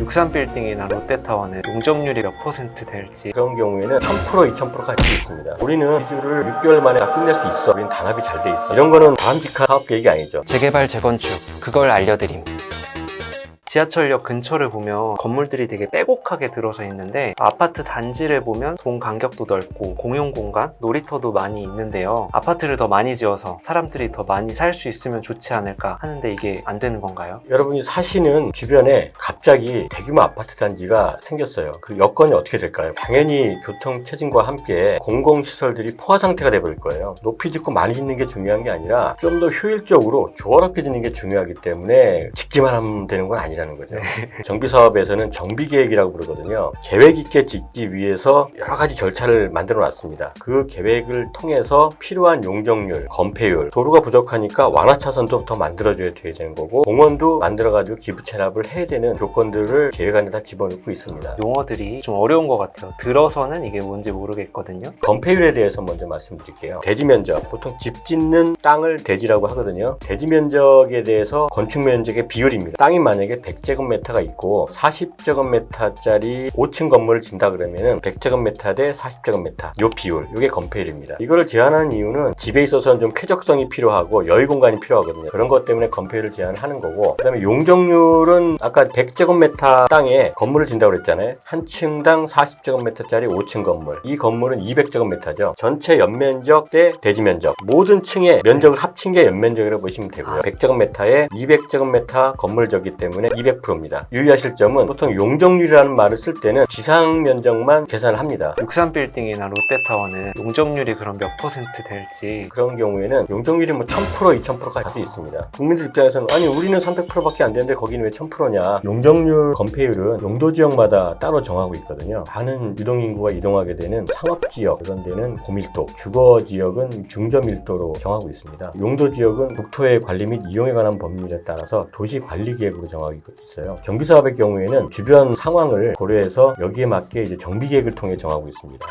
63빌딩이나 롯데타워는 용적률이 몇 % 될지. 그런 경우에는 1000%, 2000%가 갈 수 있습니다. 우리는 기술을 6개월 만에 다 끝낼 수 있어. 우리는 단합이 잘 돼 있어. 이런 거는 바람직한 사업 계획이 아니죠. 재개발, 재건축, 그걸 알려드림. 지하철역 근처를 보면 건물들이 되게 빼곡하게 들어서 있는데 아파트 단지를 보면 동 간격도 넓고 공용 공간, 놀이터도 많이 있는데요. 아파트를 더 많이 지어서 사람들이 더 많이 살 수 있으면 좋지 않을까 하는데 이게 안 되는 건가요? 여러분이 사시는 주변에 갑자기 대규모 아파트 단지가 생겼어요. 그 여건이 어떻게 될까요? 당연히 교통체증과 함께 공공시설들이 포화 상태가 돼버릴 거예요. 높이 짓고 많이 짓는 게 중요한 게 아니라 좀 더 효율적으로 조화롭게 짓는 게 중요하기 때문에 짓기만 하면 되는 건 아니라는 거죠. 정비사업에서는 정비계획이라고 부르거든요. 계획 있게 짓기 위해서 여러 가지 절차를 만들어 놨습니다. 그 계획을 통해서 필요한 용적률, 건폐율, 도로가 부족하니까 완화차선도 더 만들어줘야 되는 거고 공원도 만들어가지고 기부 체납을 해야 되는 조건들을 계획 안에 다 집어넣고 있습니다. 용어들이 좀 어려운 것 같아요. 들어서는 이게 뭔지 모르겠거든요. 건폐율에 대해서 먼저 말씀드릴게요. 대지 면적, 보통 집 짓는 땅을 대지라고 하거든요. 대지 면적에 대해서 건축 면적의 비율입니다. 땅이 만약에 100제곱미터가 있고 40제곱미터짜리 5층 건물을 짓는다 그러면은 100제곱미터 대 40제곱미터 요 비율, 요게 건폐율입니다. 이거를 제한하는 이유는 집에 있어서는 좀 쾌적성이 필요하고 여유 공간이 필요하거든요. 그런 것 때문에 건폐율을 제한하는 거고, 그 다음에 용적률은 아까 100제곱미터 땅에 건물을 짓는다고 그랬잖아요. 한 층당 40제곱미터짜리 5층 건물, 이 건물은 200제곱미터죠. 전체 연면적 대 대지 면적, 모든 층의 면적을 합친 게 연면적이라고 보시면 되고요. 100제곱미터에 200제곱미터 건물적이기 때문에 200%입니다. 유의하실 점은 보통 용적률이라는 말을 쓸 때는 지상 면적만 계산을 합니다. 63빌딩이나 롯데타워는 용적률이 그럼 몇 % 될지. 그런 경우에는 용적률이 뭐 1000%, 2000%가 갈 수 있습니다. 국민들 입장에서는 아니 우리는 300%밖에 안 되는데 거기는 왜 1000%냐. 용적률 건폐율은 용도지역마다 따로 정하고 있거든요. 많은 유동인구가 이동하게 되는 상업지역, 그런 데는 고밀도, 주거지역은 중저밀도로 정하고 있습니다. 용도지역은 국토의 관리 및 이용에 관한 법률에 따라서 도시관리계획으로 정하고 있어요. 정비사업의 경우에는 주변 상황을 고려해서 여기에 맞게 이제 정비계획을 통해 정하고 있습니다.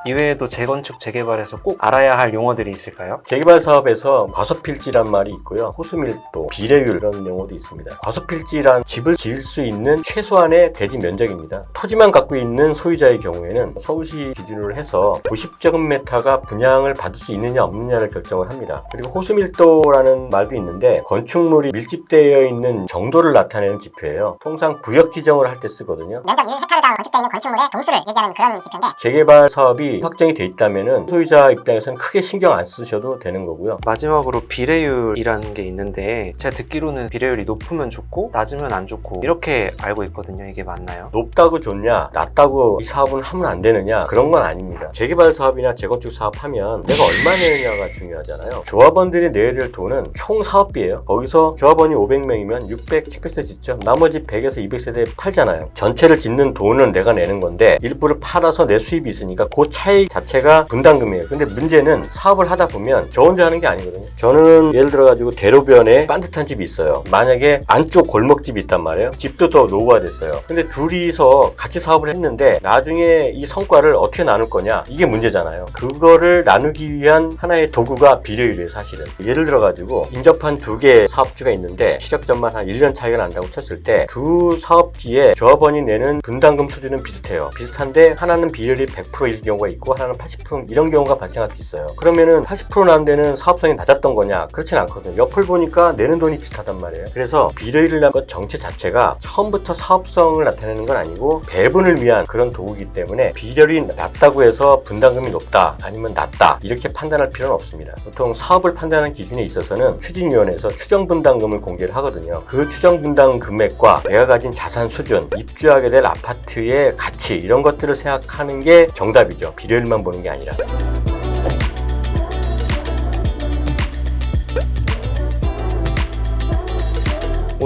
이외에도 재건축, 재개발에서 꼭 알아야 할 용어들이 있을까요? 재개발 사업에서 과소필지란 말이 있고요. 호수밀도, 비례율 이런 용어도 있습니다. 과소필지란 집을 지을 수 있는 최소한의 대지 면적입니다. 토지만 갖고 있는 소유자의 경우에는 서울시 기준으로 해서 90제곱미터가 분양을 받을 수 있느냐 없느냐를 결정을 합니다. 그리고 호수밀도라는 말도 있는데 건축물이 밀집되어 있는 정도를 나타내는 지표예요. 통상 구역 지정을 할 때 쓰거든요. 면적 1헥타르당 건축되어 있는 건축물의 동수를 얘기하는 그런 지표인데, 재개발 사업이 확정이 돼 있다면은 소유자 입장에서는 크게 신경 안 쓰셔도 되는 거고요. 마지막으로 비례율이라는 게 있는데 제가 듣기로는 비례율이 높으면 좋고 낮으면 안 좋고 이렇게 알고 있거든요. 이게 맞나요? 높다고 좋냐, 낮다고 이 사업은 하면 안 되느냐, 그런 건 아닙니다. 재개발 사업이나 재건축 사업 하면 내가 얼마 내느냐가 중요하잖아요. 조합원들이 내야 될 돈은 총 사업비예요. 거기서 조합원이 500명이면 600, 700세 짓죠. 나머지 100에서 200세대 팔잖아요. 전체를 짓는 돈은 내가 내는 건데 일부를 팔아서 내 수입이 있으니까 그 차이 자체가 분담금이에요. 근데 문제는 사업을 하다 보면 저 혼자 하는 게 아니거든요. 저는 예를 들어가지고 대로변에 반듯한 집이 있어요. 만약에 안쪽 골목집이 있단 말이에요. 집도 더 노후화됐어요. 근데 둘이서 같이 사업을 했는데 나중에 이 성과를 어떻게 나눌 거냐, 이게 문제잖아요. 그거를 나누기 위한 하나의 도구가 비례율이에요. 사실은 예를 들어가지고 인접한 두 개의 사업지가 있는데 시작점만 한 1년 차이가 난다고 쳤을 때 두 사업지에 조합원이 내는 분담금 수준은 비슷해요. 비슷한데 하나는 비율이 100%일 경우가 있고 하나는 80% 이런 경우가 발생할 수 있어요. 그러면은 80% 난 데는 사업성이 낮았던 거냐? 그렇진 않거든요. 옆을 보니까 내는 돈이 비슷하단 말이에요. 그래서 비례율이라는 것 정체 자체가 처음부터 사업성을 나타내는 건 아니고 배분을 위한 그런 도구이기 때문에 비율이 낮다고 해서 분담금이 높다 아니면 낮다 이렇게 판단할 필요는 없습니다. 보통 사업을 판단하는 기준에 있어서는 추진위원회에서 추정분담금을 공개를 하거든요. 그 추정분담 금액과 내가 가진 자산 수준, 입주하게 될 아파트의 가치 이런 것들을 생각하는 게 정답이죠. 비례율만 보는 게 아니라.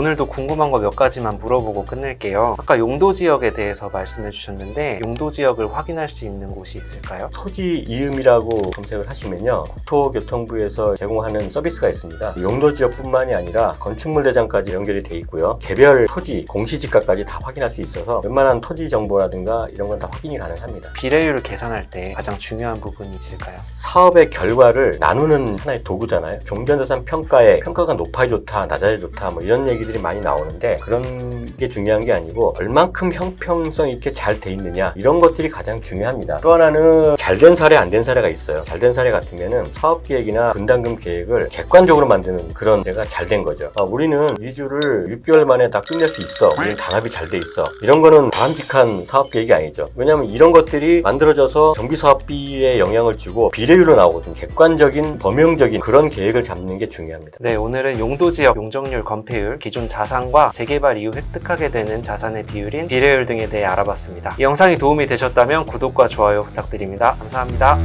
오늘도 궁금한 거 몇 가지만 물어보고 끝낼게요. 아까 용도 지역에 대해서 말씀해 주셨는데 용도 지역을 확인할 수 있는 곳이 있을까요? 토지 이음이라고 검색을 하시면요, 국토교통부에서 제공하는 서비스가 있습니다. 용도 지역뿐만이 아니라 건축물 대장까지 연결이 돼 있고요, 개별 토지 공시지가까지 다 확인할 수 있어서 웬만한 토지 정보라든가 이런 건 다 확인이 가능합니다. 비례율을 계산할 때 가장 중요한 부분이 있을까요? 사업의 결과를 나누는 하나의 도구잖아요. 종전자산 평가에 평가가 높아야 좋다, 낮아야 좋다, 뭐 이런 얘기들이 많이 나오는데 그런 게 중요한 게 아니고 얼만큼 형평성 있게 잘 돼 있느냐, 이런 것들이 가장 중요합니다. 또 하나는 잘 된 사례, 안 된 사례가 있어요. 잘 된 사례 같으면은 사업 계획이나 분담금 계획을 객관적으로 만드는 그런 데가 잘 된 거죠. 우리는 이주를 6개월 만에 다 끝낼 수 있어, 우리는 단합이 잘 돼 있어, 이런 거는 바람직한 사업 계획이 아니죠. 왜냐하면 이런 것들이 만들어져서 정비사업비에 영향을 주고 비례율로 나오거든요. 객관적인 범용적인 그런 계획을 잡는 게 중요합니다. 네, 오늘은 용도지역 용적률 건폐율, 기존 자산과 재개발 이후 획득하게 되는 자산의 비율인 비례율 등에 대해 알아봤습니다. 이 영상이 도움이 되셨다면 구독과 좋아요 부탁드립니다. 감사합니다.